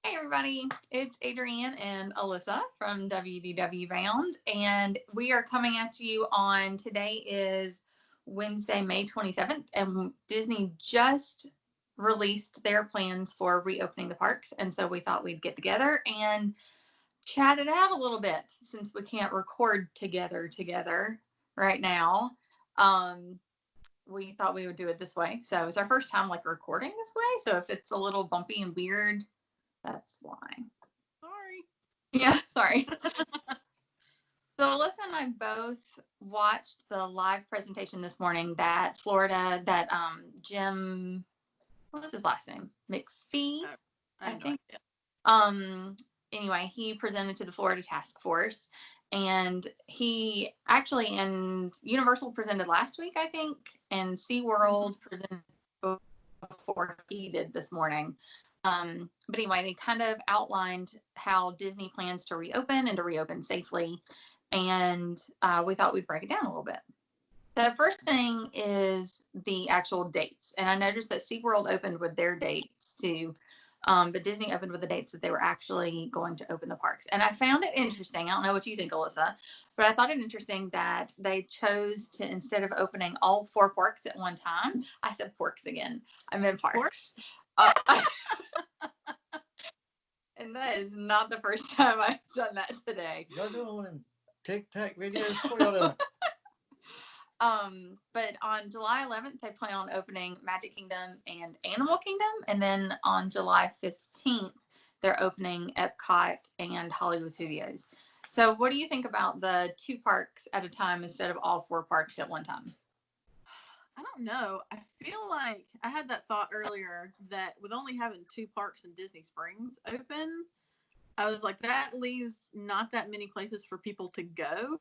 Hey everybody, it's Adrienne and Alyssa from WDW Bound, and we are coming at you on today is Wednesday, May 27th, and Disney just released their plans for reopening the parks, and so we thought we'd get together and chat it out a little bit since we can't record together right now. Um, we thought we would do it this way. So it's our first time like recording this way. So if it's a little bumpy and weird, that's why. Sorry. Yeah, sorry. So Alyssa and I both watched the live presentation this morning that Florida, that Jim, what was his last name? McPhee, I think. Anyway, he presented to the Florida Task Force, and he actually, and Universal presented last week, I think, and SeaWorld presented before he did this morning. But anyway, they kind of outlined how Disney plans to reopen and to reopen safely. And we thought we'd break it down a little bit. The first thing is the actual dates. And I noticed that SeaWorld opened with their dates too. But Disney opened with the dates that they were actually going to open the parks. And I found it interesting. I don't know what you think, Alyssa, but I thought it interesting that they chose to, instead of opening all 4 parks at one time, I said porks again. I meant parks. And that is not the first time I've done that today. Y'all doing tic-tac videos? But on July 11th, they plan on opening Magic Kingdom and Animal Kingdom. And then on July 15th, they're opening Epcot and Hollywood Studios. So what do you think about the 2 parks at a time instead of all 4 parks at one time? I don't know. I feel like I had that thought earlier that with only having 2 parks in Disney Springs open, I was like, that leaves not that many places for people to go.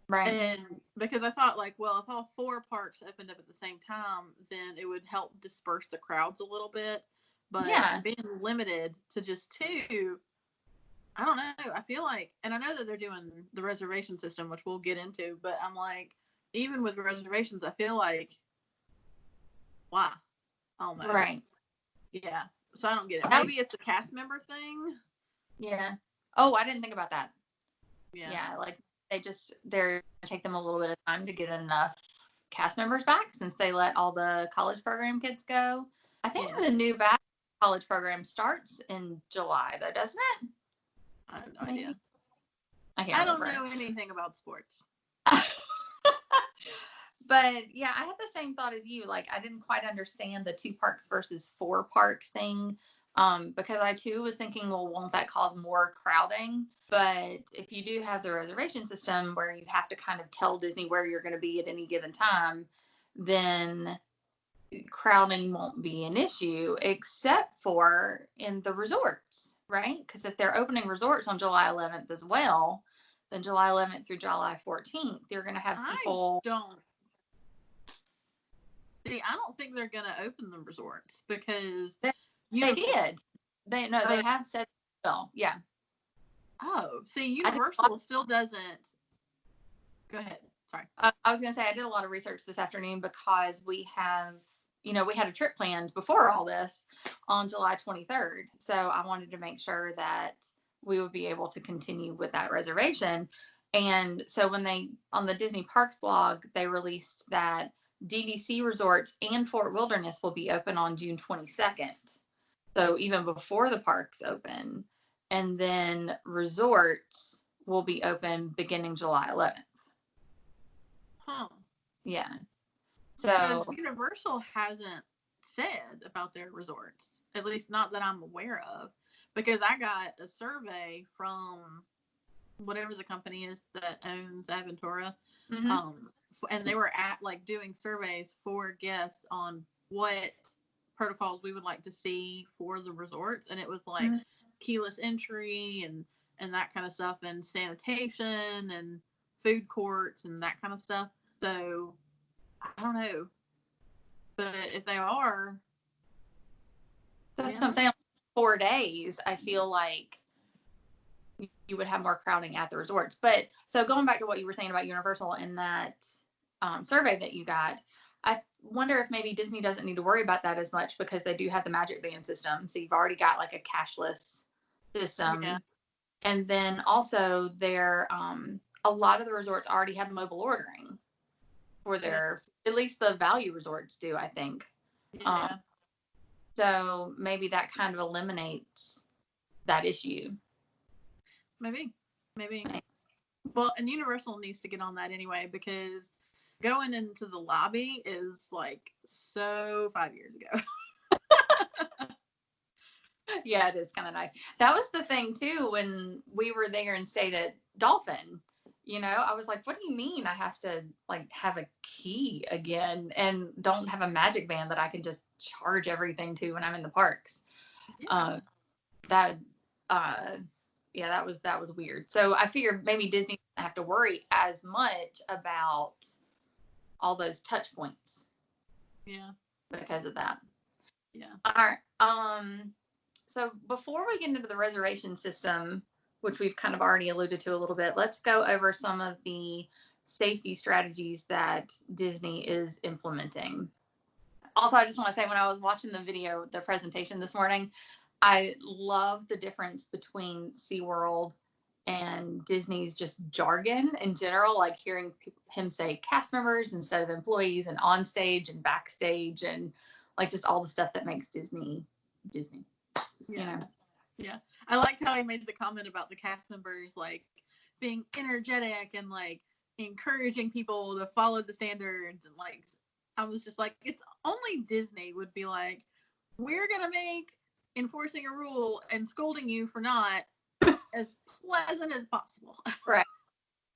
Right. And because I thought, like, well, if all 4 parks opened up at the same time, then it would help disperse the crowds a little bit. But being limited to just 2, I don't know. I feel like, and I know that they're doing the reservation system, which we'll get into, but I'm like, even with reservations, I feel like, why? Almost. Right. Yeah. So I don't get it. Maybe it's a cast member thing. Yeah. Oh, I didn't think about that. Yeah. Yeah, like they're take them a little bit of time to get enough cast members back since they let all the college program kids go. I think the new batch college program starts in July though, doesn't it? I have no idea. I don't know anything about sports. But yeah, I had the same thought as you. Like, I didn't quite understand the 2 parks versus 4 parks thing. Because I too was thinking, well, won't that cause more crowding? But if you do have the reservation system where you have to kind of tell Disney where you're going to be at any given time, then crowding won't be an issue, except for in the resorts, right? Because if they're opening resorts on July 11th as well, then July 11th through July 14th, you're going to have people. I don't think they're going to open the resorts because they did. They have said so. Yeah. Oh, see, Universal still doesn't. Go ahead. Sorry. I was going to say I did a lot of research this afternoon because we had a trip planned before all this on July 23rd. So I wanted to make sure that we would be able to continue with that reservation. And so when on the Disney Parks blog, they released that DVC resorts and Fort Wilderness will be open on June 22nd. So even before the parks open, and then resorts will be open beginning July 11th. Huh. Yeah. So Universal hasn't said about their resorts, at least not that I'm aware of, because I got a survey from whatever the company is that owns Aventura. Mm-hmm. And they were doing surveys for guests on what protocols we would like to see for the resorts, and it was like keyless entry and that kind of stuff, and sanitation and food courts and that kind of stuff. So I don't know, but if they are, that's what I'm saying. 4 days, I feel like you would have more crowding at the resorts. But so going back to what you were saying about Universal and that survey that you got, I wonder if maybe Disney doesn't need to worry about that as much because they do have the Magic Band system. So you've already got like a cashless system. Yeah. And then also a lot of the resorts already have mobile ordering for their, at least the value resorts do, I think. Yeah. So maybe that kind of eliminates that issue. Maybe. Well, and Universal needs to get on that anyway, because going into the lobby is like so 5 years ago. Yeah, it is kind of nice. That was the thing too when we were there and stayed at Dolphin. I was like, what do you mean I have to like have a key again and don't have a magic band that I can just charge everything to when I'm in the parks? Yeah. That was weird. So I figured maybe Disney doesn't have to worry as much about all those touch points. Yeah. Because of that. Yeah. All right. So before we get into the reservation system, which we've kind of already alluded to a little bit, let's go over some of the safety strategies that Disney is implementing. Also, I just want to say, when I was watching the presentation this morning, I love the difference between SeaWorld and Disney's just jargon in general, like hearing him say cast members instead of employees, and on stage and backstage, and like just all the stuff that makes Disney. Yeah. Yeah. I liked how he made the comment about the cast members like being energetic and like encouraging people to follow the standards, and like I was just like, it's only Disney would be like, we're gonna make enforcing a rule and scolding you for not as pleasant as possible. Right.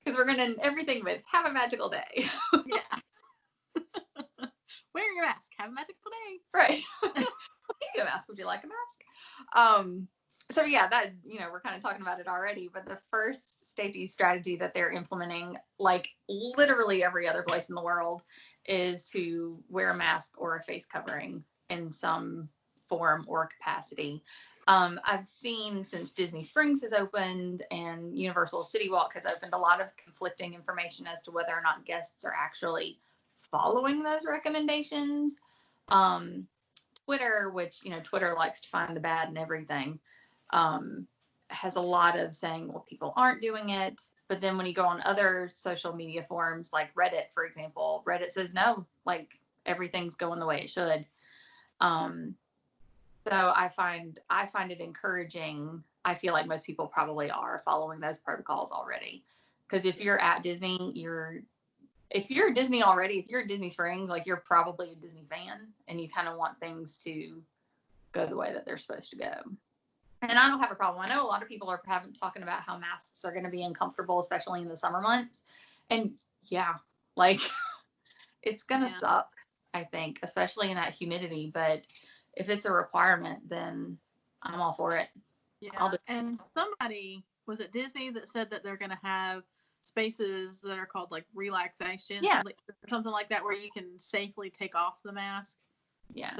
Because we're gonna end everything with have a magical day. Yeah. Wear your mask. Have a magical day. Right. Give you a mask. Would you like a mask? So yeah, that, we're kind of talking about it already, but the first safety strategy that they're implementing, like literally every other place in the world, is to wear a mask or a face covering in some form or capacity. I've seen, since Disney Springs has opened and Universal City Walk has opened, a lot of conflicting information as to whether or not guests are actually following those recommendations. Twitter, which, Twitter likes to find the bad in everything, has a lot of saying, well, people aren't doing it. But then when you go on other social media forums like Reddit, for example, Reddit says no, like everything's going the way it should. So I find it encouraging. I feel like most people probably are following those protocols already. Because if you're at Disney, if you're at Disney already, if you're at Disney Springs, like you're probably a Disney fan and you kind of want things to go the way that they're supposed to go. And I don't have a problem. I know a lot of people are talking about how masks are going to be uncomfortable, especially in the summer months. And yeah, like it's going to suck, I think, especially in that humidity. But if it's a requirement, then I'm all for it. Yeah. And somebody, was it Disney, that said that they're going to have spaces that are called like relaxation, or something like that, where you can safely take off the mask. Yeah.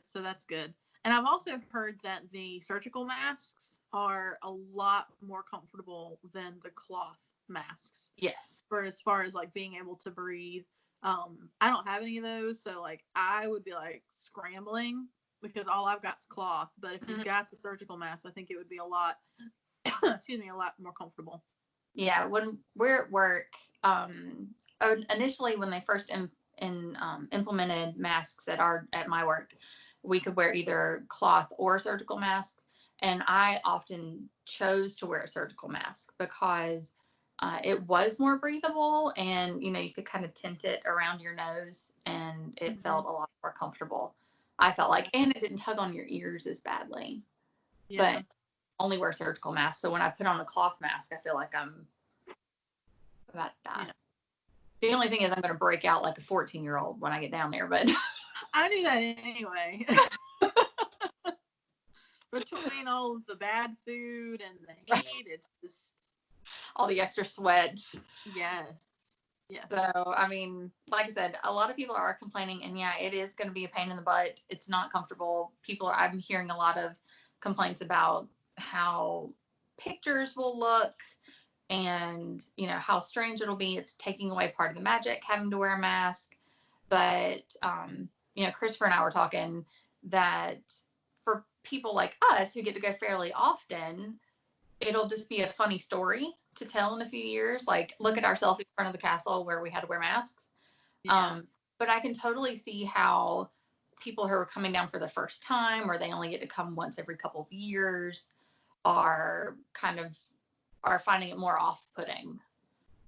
So that's good. And I've also heard that the surgical masks are a lot more comfortable than the cloth masks. Yes. For as far as like being able to breathe. I don't have any of those, so like I would be like scrambling because all I've got is cloth. But if you've got the surgical mask, I think it would be a lot more comfortable. Yeah, when we're at work, initially when they first implemented masks at my work, we could wear either cloth or surgical masks, and I often chose to wear a surgical mask because it was more breathable, and you could kind of tint it around your nose, and it felt a lot more comfortable. I felt like, and it didn't tug on your ears as badly. Yeah. But only wear surgical masks, so when I put on a cloth mask, I feel like I'm about to die. Yeah. The only thing is I'm going to break out like a 14-year-old when I get down there, but I do that anyway. Between all of the bad food and the heat, it's just all the extra sweat. Yes. So, I mean, like I said, a lot of people are complaining, and yeah, it is going to be a pain in the butt. It's not comfortable. I'm hearing a lot of complaints about how pictures will look and, how strange it'll be. It's taking away part of the magic, having to wear a mask. But, Christopher and I were talking that for people like us who get to go fairly often, it'll just be a funny story to tell in a few years. Like, look at our selfie in front of the castle where we had to wear masks. Yeah. But I can totally see how people who are coming down for the first time, or they only get to come once every couple of years, are finding it more off-putting.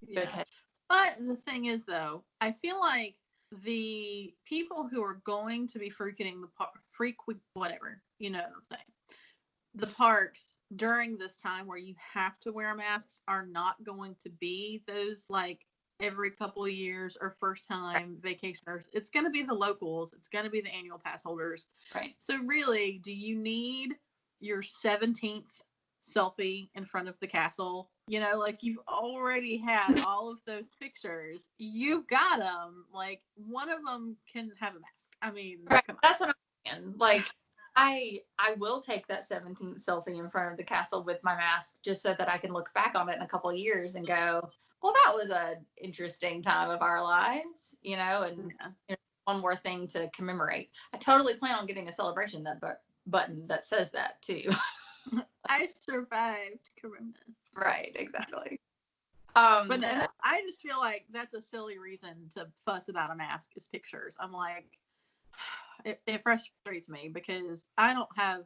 Yeah. Because, but the thing is, though, I feel like the people who are going to be frequenting whatever, you know what I'm saying, the parks during this time where you have to wear masks are not going to be those like every couple of years or first time vacationers. It's going to be the locals. It's going to be the annual pass holders. right. So really, do you need your 17th selfie in front of the castle? You know, like, you've already had all of those pictures. You've got them. Like, one of them can have a mask. I mean, right. come on. That's what I'm saying. Like, I will take that 17th selfie in front of the castle with my mask just so that I can look back on it in a couple of years and go, well, that was an interesting time of our lives, you know, and one more thing to commemorate. I totally plan on getting a celebration button that says that too. I survived Corona. Right, exactly. But no, and I just feel like that's a silly reason to fuss about a mask is pictures. I'm like, it frustrates me because I don't have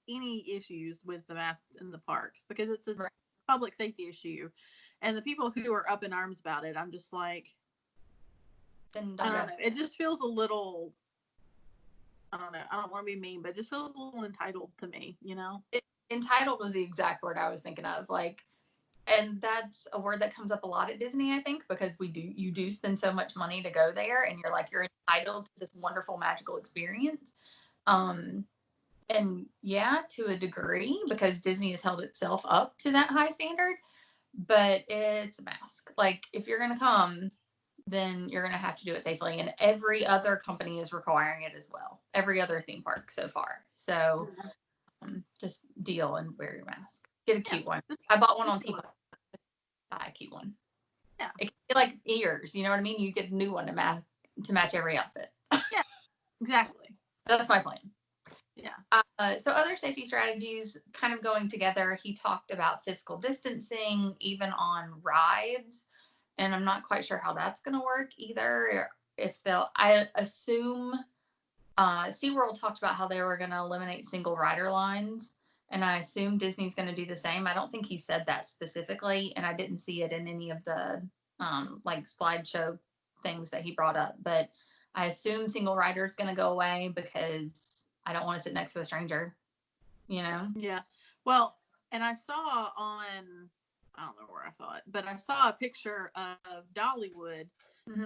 any issues with the masks in the parks because it's a public safety issue. And the people who are up in arms about it, I'm just like, I don't know. It just feels a little, I don't know. I don't want to be mean, but it just feels a little entitled to me, you know? Entitled was the exact word I was thinking of. Like, and that's a word that comes up a lot at Disney, I think, because you do spend so much money to go there, and you're like, you're entitled to this wonderful magical experience. And yeah, to a degree, because Disney has held itself up to that high standard, but it's a mask. Like, if you're gonna come, then you're gonna have to do it safely, and every other company is requiring it as well. Every other theme park so far. So just deal and wear your mask. Get a cute one. I bought one on TV. Buy a cute one. Yeah. It can be like ears, you know what I mean? You get a new one to match every outfit. Yeah, exactly. That's my plan. Yeah. So other safety strategies kind of going together. He talked about physical distancing, even on rides, and I'm not quite sure how that's going to work either. I assume SeaWorld talked about how they were going to eliminate single rider lines, and I assume Disney's going to do the same. I don't think he said that specifically, and I didn't see it in any of the like slideshow things that he brought up, but I assume single rider is going to go away because I don't want to sit next to a stranger, you know? Yeah. Well, and I saw I don't know where I saw it, but I saw a picture of Dollywood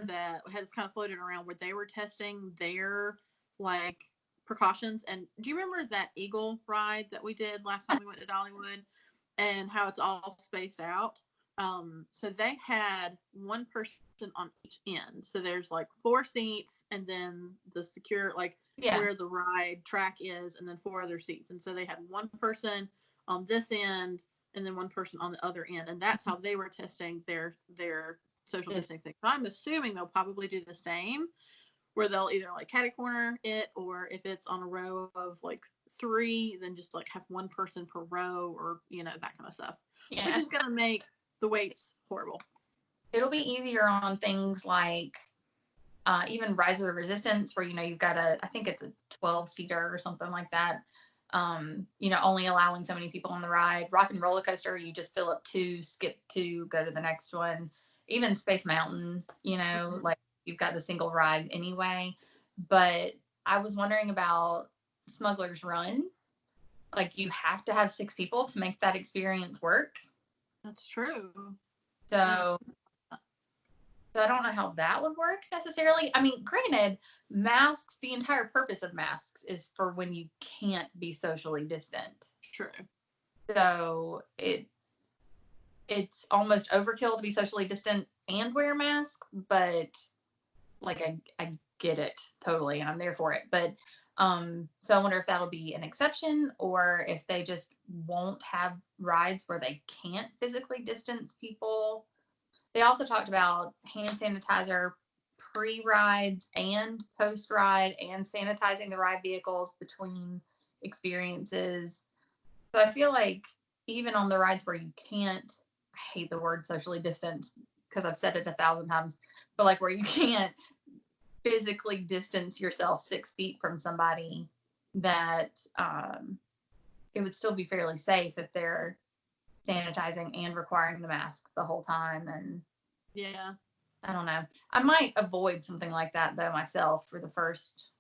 that has kind of floated around where they were testing their like precautions. And do you remember that eagle ride that we did last time we went to Dollywood and how it's all spaced out? So they had one person on each end. So there's like 4 seats and then the secure, like where the ride track is, and then 4 other seats. And so they had one person on this end and then one person on the other end. And that's how they were testing their social distancing. So I'm assuming they'll probably do the same where they'll either like catty corner it, or if it's on a row of like 3, then just like have one person per row, or, you know, that kind of stuff. Yeah. Which is going to make the waits horrible. It'll be easier on things like even Rise of the Resistance, where, you know, you've got I think it's a 12-seater or something like that. You know, only allowing so many people on the ride. Rock and Roller Coaster, you just fill up 2, skip 2, go to the next one. Even Space Mountain, you know, like you've got the single ride anyway. But I was wondering about Smuggler's Run. Like, you have to have 6 people to make that experience work. That's true. So I don't know how that would work necessarily. I mean, granted, masks, the entire purpose of masks is for when you can't be socially distant. True. So it's almost overkill to be socially distant and wear a mask, but like I get it totally, and I'm there for it. But so I wonder if that'll be an exception, or if they just won't have rides where they can't physically distance people. They also talked about hand sanitizer pre-rides and post-ride, and sanitizing the ride vehicles between experiences. So I feel like even on the rides where you can't, I hate the word socially distance because I've said it 1,000 times, but like where you can't physically distance yourself 6 feet from somebody, that it would still be fairly safe if they're sanitizing and requiring the mask the whole time. And yeah, I don't know. I might avoid something like that though myself for the first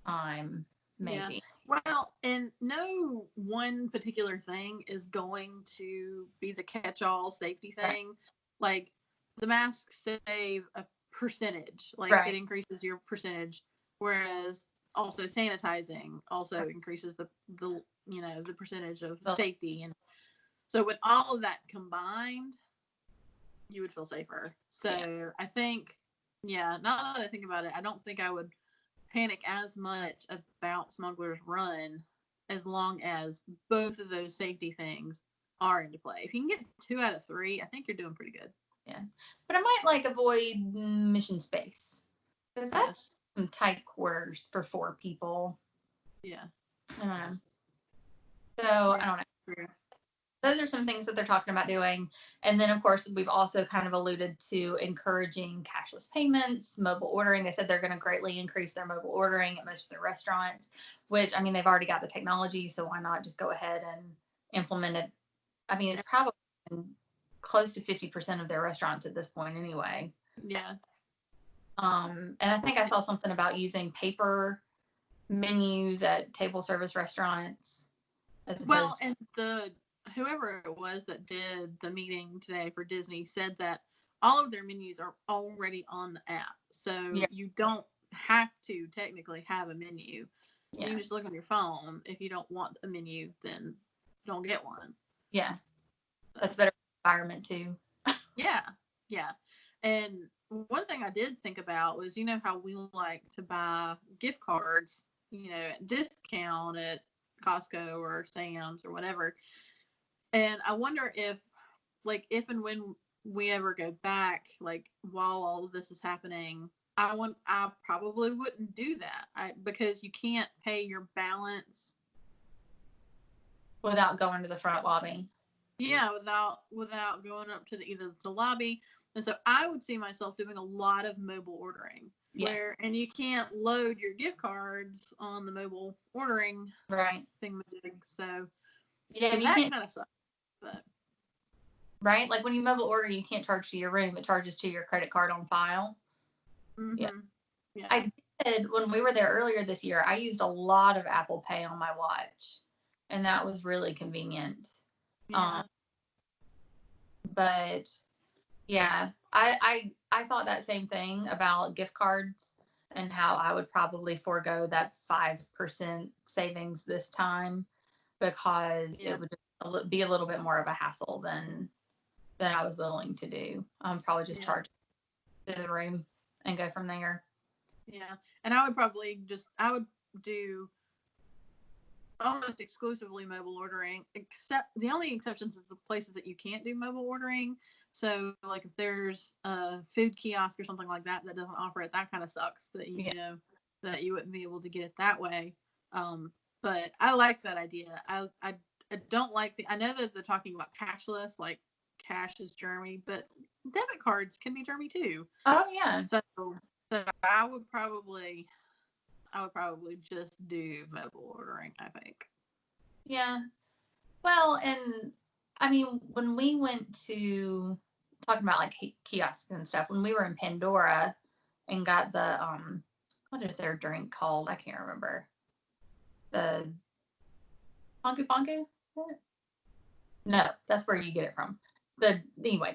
time, maybe. Yeah. Well, and no one particular thing is going to be the catch-all safety thing. Right. Like the masks save a percentage, like right. It increases your percentage, whereas also sanitizing also increases the the percentage of safety. And so with all of that combined, you would feel safer. So I think, now that I think about it, I don't think I would panic as much about Smuggler's Run as long as both of those safety things are into play. If you can get 2 out of 3, I think you're doing pretty good. Yeah, but I might avoid Mission Space because that's some tight quarters for 4 people. Yeah. I don't know. So I don't know. Those are some things that they're talking about doing. And then, of course, we've also kind of alluded to encouraging cashless payments, mobile ordering. They said they're going to greatly increase their mobile ordering at most of their restaurants, which, I mean, they've already got the technology, so why not just go ahead and implement it? I mean, it's probably close to 50% of their restaurants at this point anyway. Yeah. And I think I saw something about using paper menus at table service restaurants. And whoever it was that did the meeting today for Disney said that all of their menus are already on the app. So you don't have to technically have a menu. Yeah. You can just look on your phone. If you don't want a menu, then don't get one. Yeah. That's better environment too. Yeah. And one thing I did think about was, how we like to buy gift cards, at discount at Costco or Sam's or whatever. And I wonder if and when we ever go back, while all of this is happening, I probably wouldn't do that. Because you can't pay your balance without going to the front lobby. Yeah, without going up to either the lobby. And so I would see myself doing a lot of mobile ordering. Yeah. And you can't load your gift cards on the mobile ordering thing. So that kind of sucks. But right? When you mobile order, you can't charge to your room. It charges to your credit card on file. Mm-hmm. Yeah. I did, when we were there earlier this year, I used a lot of Apple Pay on my watch. And that was really convenient. Yeah. But yeah, I thought that same thing about gift cards and how I would probably forego that 5% savings this time because it would just be a little bit more of a hassle than I was willing to do. Probably just charge to the room and go from there. Yeah, and I would do almost exclusively mobile ordering, except the only exceptions is the places that you can't do mobile ordering. So if there's a food kiosk or something like that doesn't offer it, that kind of sucks that that you wouldn't be able to get it that way. But I like that idea. I don't like I know that they're talking about cashless, cash is germy, but debit cards can be germy too. Oh yeah. So I would probably just do mobile ordering, I think. Yeah. Well, and I mean, when we went to talking about kiosks and stuff, when we were in Pandora and got the what is their drink called? I can't remember. The Ponku Ponku? No, that's where you get it from. The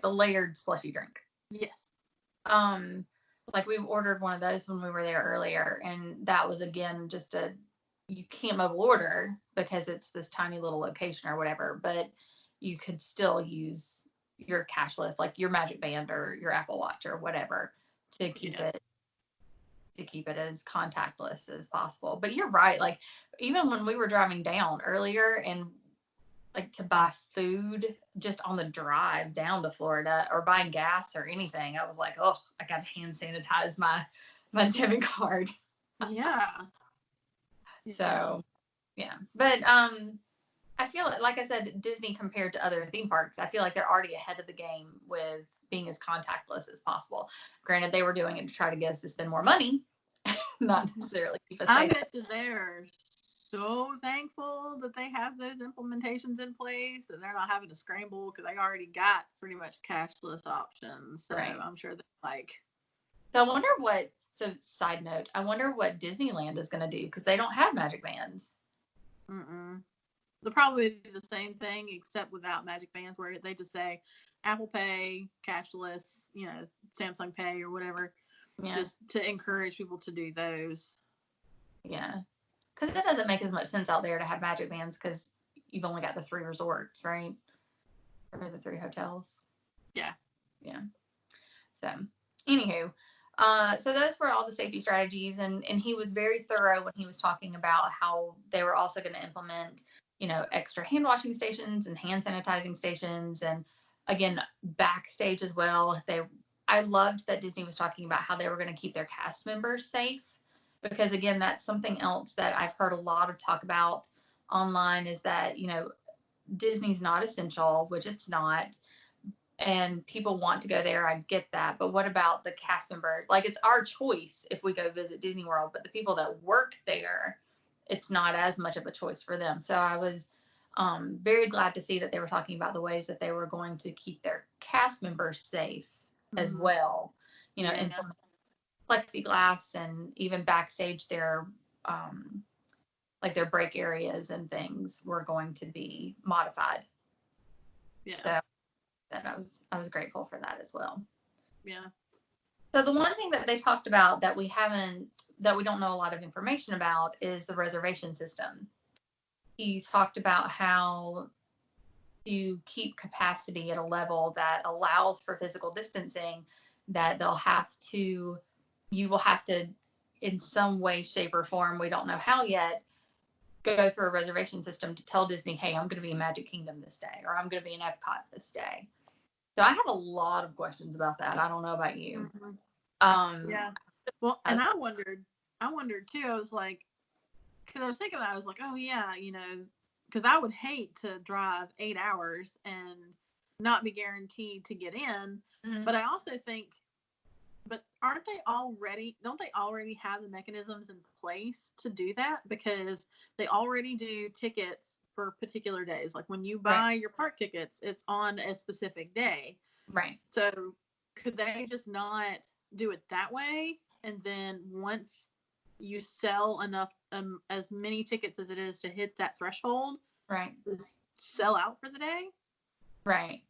layered slushy drink. Yes. We ordered one of those when we were there earlier, and that was again just you can't mobile order because it's this tiny little location or whatever, but you could still use your cashless, your Magic Band or your Apple Watch or whatever, to keep it as contactless as possible. But you're right, even when we were driving down earlier and to buy food just on the drive down to Florida or buying gas or anything, I was like, oh, I got to hand sanitize my debit card. Yeah. So, yeah. But I feel like I said, Disney compared to other theme parks, I feel like they're already ahead of the game with being as contactless as possible. Granted, they were doing it to try to get us to spend more money, not necessarily keep us I safe. bet you they're so thankful that they have those implementations in place, that they're not having to scramble, because they already got pretty much cashless options. So Right. I'm sure they're like. So I wonder what. So side note, I wonder what Disneyland is going to do, because they don't have magic bands. They'll probably do the same thing except without magic bands, where they just say Apple Pay, cashless, Samsung Pay or whatever, just to encourage people to do those. Yeah, because it doesn't make as much sense out there to have magic bands, because you've only got the 3 resorts, right? Or the 3 hotels. Yeah. So, anywho, so those were all the safety strategies, and he was very thorough when he was talking about how they were also going to implement, extra hand washing stations and hand sanitizing stations, and again, backstage as well. I loved that Disney was talking about how they were going to keep their cast members safe, because again, that's something else that I've heard a lot of talk about online, is that, Disney's not essential, which it's not, and people want to go there. I get that. But what about the cast member? Like, it's our choice if we go visit Disney World, but the people that work there, it's not as much of a choice for them. So I was very glad to see that they were talking about the ways that they were going to keep their cast members safe as well. Implement plexiglass, and even backstage their like their break areas and things were going to be modified. Yeah. So that I was grateful for that as well. Yeah. So the one thing that they talked about that we don't know a lot of information about is the reservation system. He talked about how to keep capacity at a level that allows for physical distancing, that you will have to, in some way, shape, or form, we don't know how yet, go through a reservation system to tell Disney, hey, I'm going to be in Magic Kingdom this day, or I'm going to be in Epcot this day. So I have a lot of questions about that. I don't know about you. Yeah. Well, and I wondered too. I was like, because I was thinking, I was like, oh yeah, because I would hate to drive 8 hours and not be guaranteed to get in. Mm-hmm. But I also think, but don't they already have the mechanisms in place to do that? Because they already do tickets for particular days. Like when you buy your park tickets, it's on a specific day. Right. So could they just not do it that way? And then once you sell enough, as many tickets as it is to hit that threshold, right, just sell out for the day? Right.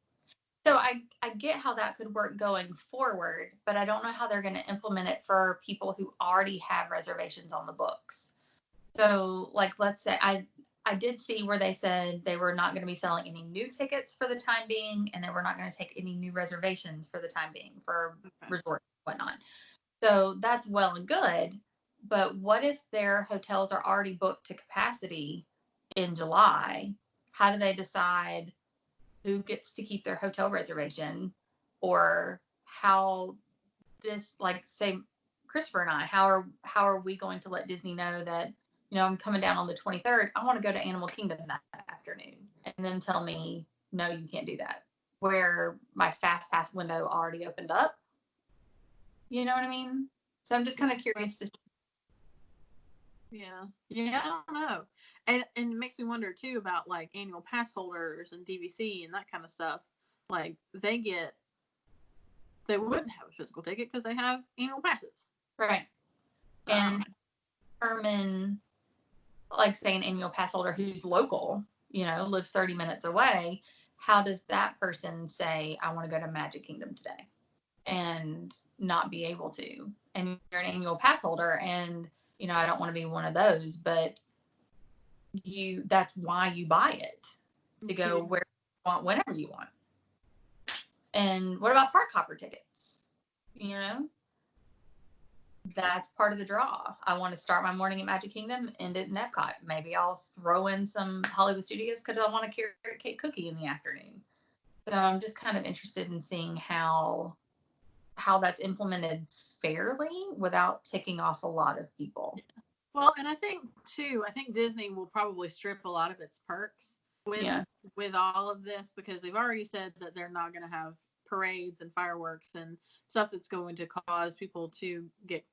So I get how that could work going forward, but I don't know how they're going to implement it for people who already have reservations on the books. So, like, let's say I did see where they said they were not going to be selling any new tickets for the time being, and they were not going to take any new reservations for the time being for resorts and whatnot. So that's well and good, but what if their hotels are already booked to capacity in July? How do they decide who gets to keep their hotel reservation, or how this, like, say Christopher and I, how are we going to let Disney know that, I'm coming down on the 23rd, I want to go to Animal Kingdom that afternoon, and then tell me, no, you can't do that, where my fast pass window already opened up. You know what I mean? So I'm just kind of curious to see. Yeah, I don't know. And it makes me wonder too about like annual pass holders and DVC and that kind of stuff. Like they wouldn't have a physical ticket because they have annual passes. Right. And determine, like, say, an annual pass holder who's local, lives 30 minutes away, how does that person say, I want to go to Magic Kingdom today, and not be able to? And you're an annual pass holder, and, I don't want to be one of those, but that's why you buy it, to go where you want, whenever you want. And what about park hopper tickets? That's part of the draw. I want to start my morning at Magic Kingdom, end it in Epcot. Maybe I'll throw in some Hollywood Studios because I want a carrot cake cookie in the afternoon. So I'm just kind of interested in seeing how that's implemented fairly without ticking off a lot of people. Well, and I think Disney will probably strip a lot of its perks with all of this, because they've already said that they're not going to have parades and fireworks and stuff that's going to cause people to get,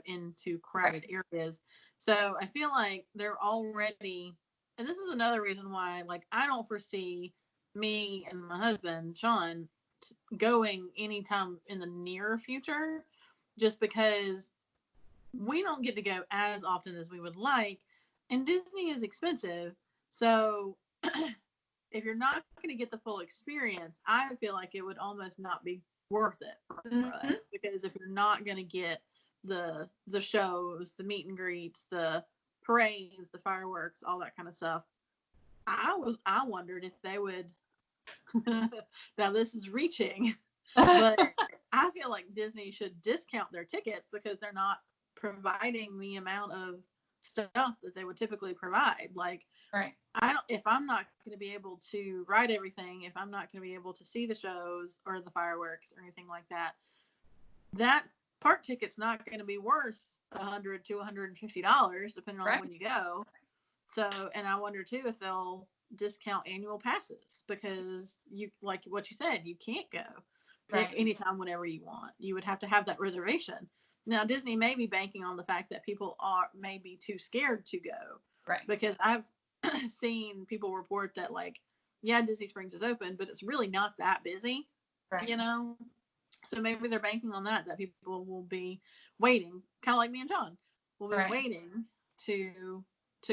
into crowded areas. So I feel like they're already, and this is another reason why, like, I don't foresee me and my husband, Sean, going anytime in the near future, just because we don't get to go as often as we would like, and Disney is expensive. So if you're not going to get the full experience, I feel like it would almost not be worth it for us, because if you're not going to get the shows, the meet and greets, the parades, the fireworks, all that kind of stuff, I wondered if they would. Now this is reaching, but I feel like Disney should discount their tickets because they're not providing the amount of stuff that they would typically provide. Like, right. If I'm not going to be able to ride everything, if I'm not going to be able to see the shows or the fireworks or anything like that, that park ticket's not going to be worth $100 to $150 depending on when you go. So, and I wonder too if they'll discount annual passes, because you, like what you said, you can't go anytime whenever you want. You would have to have that reservation. Now Disney may be banking on the fact that people may be too scared to go, right? Because I've seen people report that, like, yeah, Disney Springs is open, but it's really not that busy, right. So maybe they're banking on that people will be waiting, kind of like me and John will be waiting to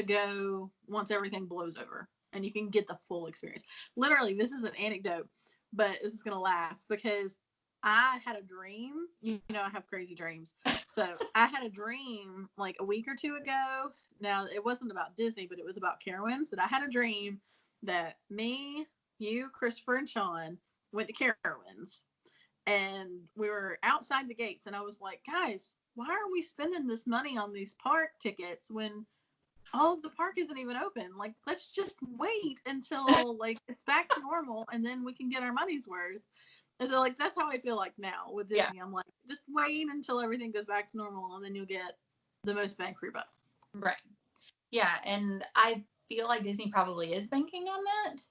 go once everything blows over and you can get the full experience. Literally, this is an anecdote, but this is gonna laugh because I had a dream. I have crazy dreams. So I had a dream like a week or two ago. Now, it wasn't about Disney, but it was about Carowinds. That I had a dream that me, you, Christopher, and Sean went to Carowinds. And we were outside the gates. And I was like, guys, why are we spending this money on these park tickets when all of the park isn't even open? Like, let's just wait until, like, it's back to normal, and then we can get our money's worth. And so, like, that's how I feel like now with Disney. Yeah. I'm like, just wait until everything goes back to normal, and then you'll get the most bang for your buck. Right. Yeah, and I feel like Disney probably is banking on that.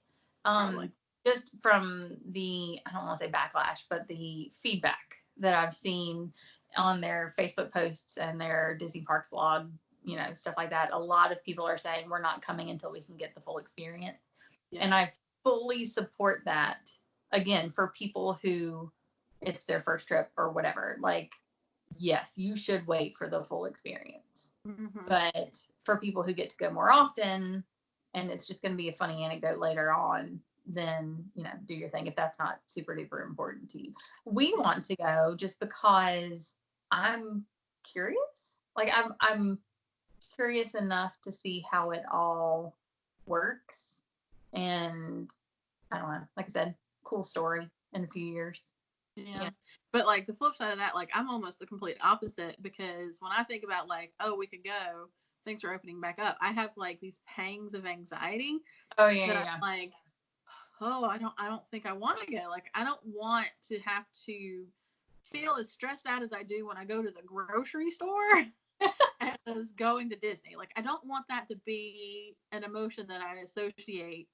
Probably. Just from the, I don't want to say backlash, but the feedback that I've seen on their Facebook posts and their Disney Parks blog, stuff like that. A lot of people are saying we're not coming until we can get the full experience. Yeah. And I fully support that. Again, for people who it's their first trip or whatever, like, yes, you should wait for the full experience. Mm-hmm. But for people who get to go more often, and it's just going to be a funny anecdote later on, then, do your thing if that's not super duper important to you. We want to go just because I'm curious. Like, I'm curious enough to see how it all works. And I don't know, like I said, cool story in a few years. Yeah. But, like, the flip side of that, like, I'm almost the complete opposite, because when I think about, like, oh, we could go, things are opening back up, I have, like, these pangs of anxiety. Oh, yeah, yeah. I'm like, oh, I don't think I want to go. Like, I don't want to have to feel as stressed out as I do when I go to the grocery store as going to Disney. Like, I don't want that to be an emotion that I associate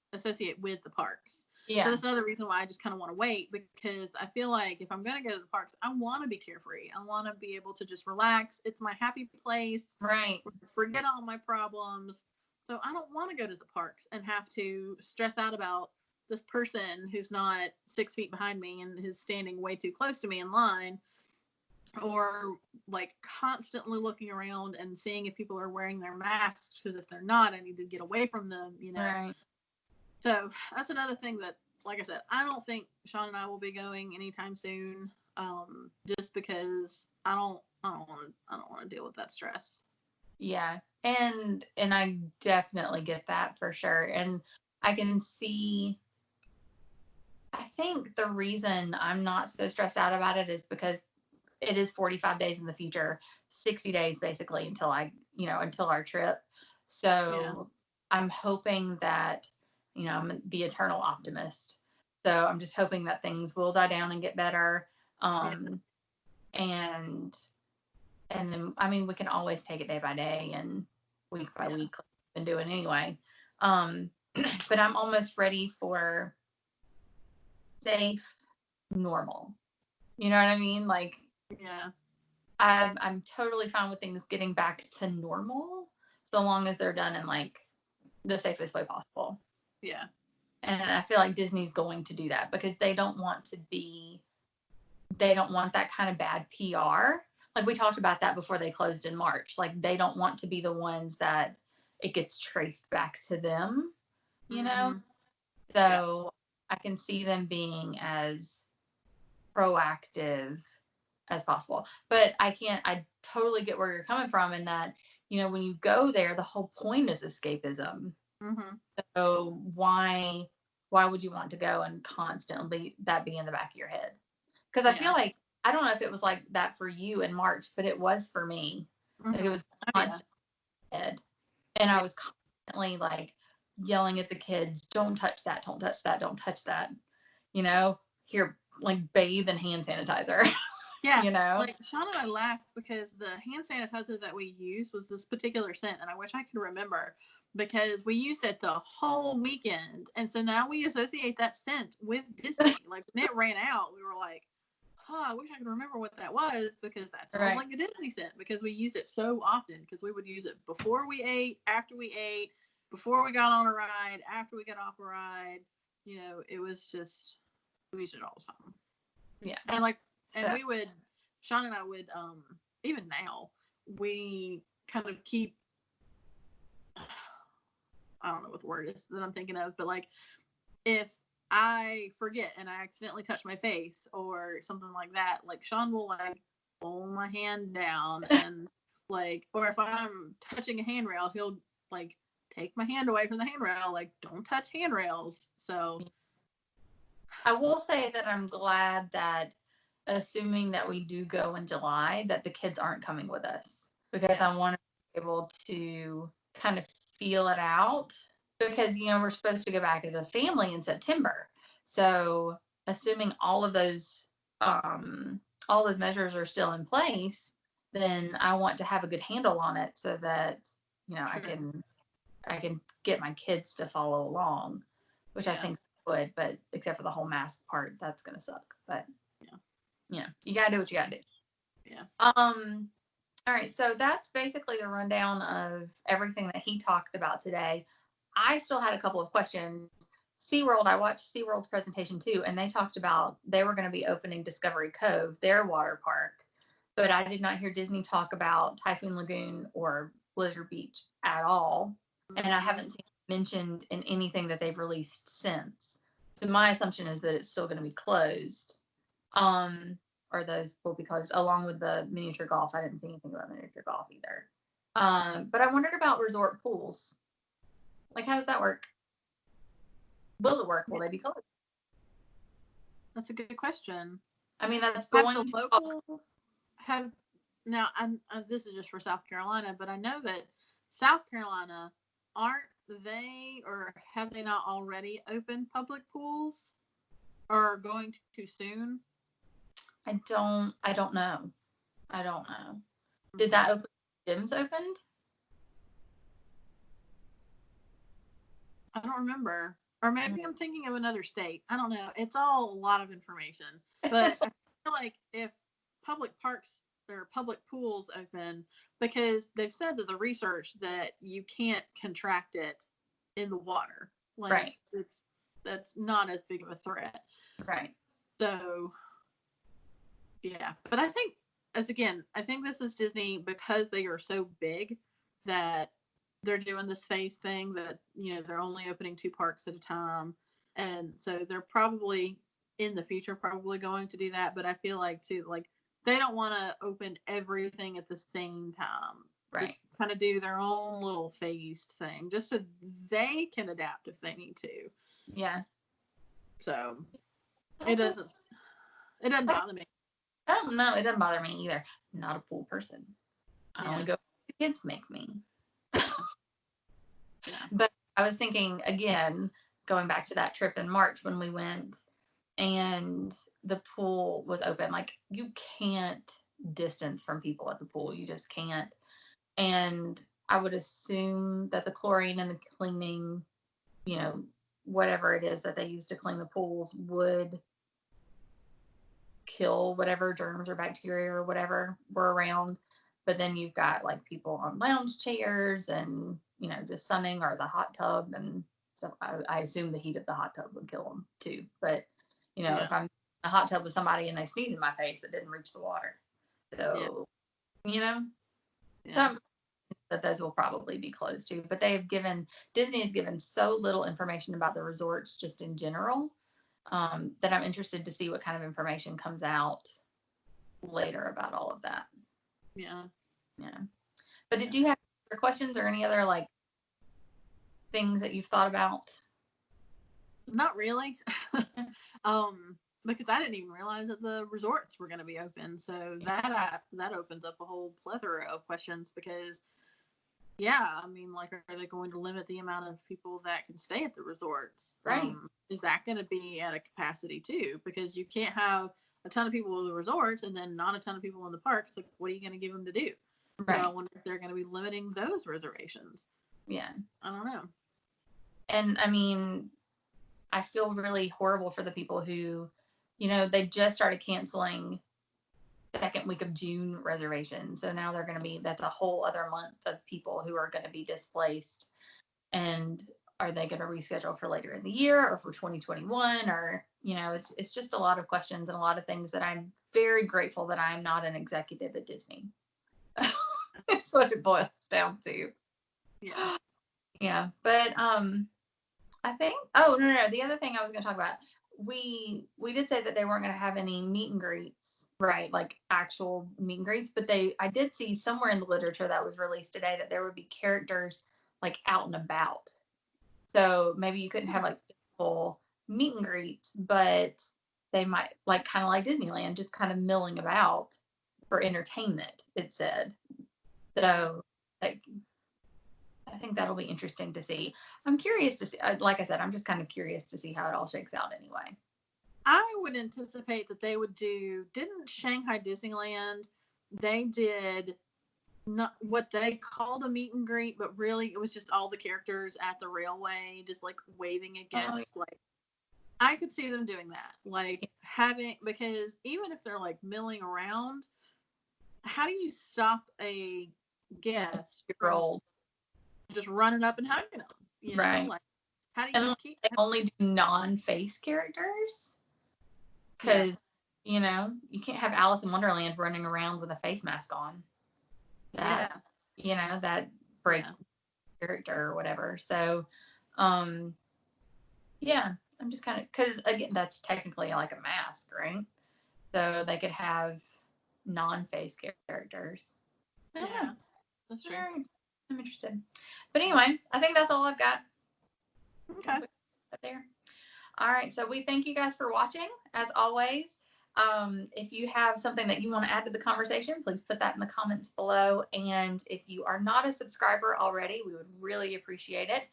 with the parks. Yeah. So that's another reason why I just kind of want to wait, because I feel like if I'm going to go to the parks, I want to be carefree. I want to be able to just relax. It's my happy place. Right. Forget all my problems. So I don't want to go to the parks and have to stress out about this person who's not 6 feet behind me and is standing way too close to me in line, or like constantly looking around and seeing if people are wearing their masks, because if they're not, I need to get away from them, Right. So that's another thing that, like I said, I don't think Sean and I will be going anytime soon, just because I don't want to deal with that stress. Yeah, and I definitely get that for sure, and I can see. I think the reason I'm not so stressed out about it is because it is 45 days in the future, 60 days basically until our trip. So I'm hoping that, I'm the eternal optimist. So I'm just hoping that things will die down and get better. And then, I mean, we can always take it day by day and week by week, like we've been doing anyway. but I'm almost ready for safe, normal. You know what I mean? Like, yeah, I'm totally fine with things getting back to normal, so long as they're done in like the safest way possible. yeah. And I feel like Disney's going to do that because they don't want that kind of bad PR. Like we talked about that before they closed in March. Like they don't want to be the ones that it gets traced back to them, you know? So I can see them being as proactive as possible. But I totally get where you're coming from in that, when you go there, the whole point is escapism. Mm-hmm. So why would you want to go and constantly that be in the back of your head? Because I feel like, I don't know if it was like that for you in March, but it was for me. Like it was constant in my head. And I was constantly like yelling at the kids, don't touch that, don't touch that, don't touch that. Here, like bathe in hand sanitizer. Yeah, like Sean and I laughed because the hand sanitizer that we used was this particular scent, and I wish I could remember because we used it the whole weekend, and so now we associate that scent with Disney. Like when it ran out, we were like, "Oh, I wish I could remember what that was," because that sounds like a Disney scent because we used it so often. Because we would use it before we ate, after we ate, before we got on a ride, after we got off a ride. It was just we used it all the time. Yeah, and we would, Sean and I would, even now, we kind of keep, I don't know what the word is that I'm thinking of, but like, if I forget and I accidentally touch my face or something like that, like Sean will like pull my hand down and like, or if I'm touching a handrail, he'll like take my hand away from the handrail, like don't touch handrails. So I will say that I'm glad that, assuming that we do go in July, that the kids aren't coming with us because I want to be able to kind of feel it out because, we're supposed to go back as a family in September. So assuming all those measures are still in place, then I want to have a good handle on it so that, I can get my kids to follow along, which I think would, but except for the whole mask part, that's going to suck. But you got to do what you got to do. Yeah. All right. So that's basically the rundown of everything that he talked about today. I still had a couple of questions. SeaWorld, I watched SeaWorld's presentation too, and they talked about they were going to be opening Discovery Cove, their water park, but I did not hear Disney talk about Typhoon Lagoon or Blizzard Beach at all. And I haven't seen it mentioned in anything that they've released since. So my assumption is that it's still going to be closed. Or those will be closed along with the miniature golf. I didn't see anything about miniature golf either. But I wondered about resort pools. Like, how does that work? Will it work? Will they be closed? That's a good question. I mean, that's going to local have now. This is just for South Carolina, but I know that South Carolina aren't they, or have they not already opened public pools, or going to soon? I don't know. Did that open? Gyms opened? I don't remember. Or maybe I'm thinking of another state. I don't know. It's all a lot of information. But I feel like if public parks or public pools open, because they've said that the research that you can't contract it in the water. Like that's not as big of a threat. Right. So yeah. But I think I think this is Disney because they are so big that they're doing this phase thing that, they're only opening 2 parks at a time. And so they're probably in the future probably going to do that. But I feel like too, like they don't want to open everything at the same time. Right. Just kind of do their own little phased thing just so they can adapt if they need to. Yeah. So it doesn't bother me. I don't know. It doesn't bother me either. I'm not a pool person. I only go the kids make me. But I was thinking, again, going back to that trip in March when we went and the pool was open, like you can't distance from people at the pool. You just can't. And I would assume that the chlorine and the cleaning you know, whatever it is that they use to clean the pools would kill whatever germs or bacteria or whatever were around. But then you've got like people on lounge chairs and, you know, just sunning or the hot tub and stuff. I assume the heat of the hot tub would kill them too. But, you know, if I'm in a hot tub with somebody and they sneeze in my face, it didn't reach the water. So, you know, that those will probably be closed too. But Disney has given so little information about the resorts just in general, that I'm interested to see what kind of information comes out later about all of that. Yeah. But did you have other questions or any other like things that you've thought about? Not really. Because I didn't even realize that the resorts were going to be open. So that opens up a whole plethora of questions because, I mean, like, are they going to limit the amount of people that can stay at the resorts? Right. Is that going to be at a capacity too? Because you can't have a ton of people at the resorts and then not a ton of people in the parks. Like, what are you going to give them to do? Right. So I wonder if they're going to be limiting those reservations. Yeah. I don't know. And I mean, I feel really horrible for the people who, you know, they just started canceling second week of June reservations. So now that's a whole other month of people who are going to be displaced. And are they going to reschedule for later in the year or for 2021? Or, you know, it's just a lot of questions and a lot of things that I'm very grateful that I'm not an executive at Disney. That's what it boils down to. Yeah. Yeah. But, I think, oh, no. The other thing I was going to talk about, we did say that they weren't going to have any meet and greets, right? Like actual meet and greets, but I did see somewhere in the literature that was released today that there would be characters like out and about. So maybe you couldn't have like full meet and greets, but they might like kind of like Disneyland, just kind of milling about for entertainment, it said. So like, I think that'll be interesting to see. I'm curious to see, like I said, I'm just kind of curious to see how it all shakes out anyway. I would anticipate that they would didn't Shanghai Disneyland, they did not what they called a meet and greet, but really it was just all the characters at the railway, just like waving at guests. Like, I could see them doing that. Like because even if they're like milling around, how do you stop a guest from just running up and hugging them? You know, right. Like, how do you keep? They only do non-face characters because you know you can't have Alice in Wonderland running around with a face mask on. You know that break character or whatever. So, I'm just kind of because again that's technically like a mask, right? So they could have non-face characters. Yeah, that's true. Right. I'm interested. But anyway, I think that's all I've got. Okay. There. All right. So we thank you guys for watching, as always. If you have something that you want to add to the conversation, please put that in the comments below. And if you are not a subscriber already, we would really appreciate it.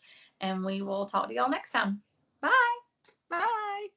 And we will talk to y'all next time. Bye. Bye.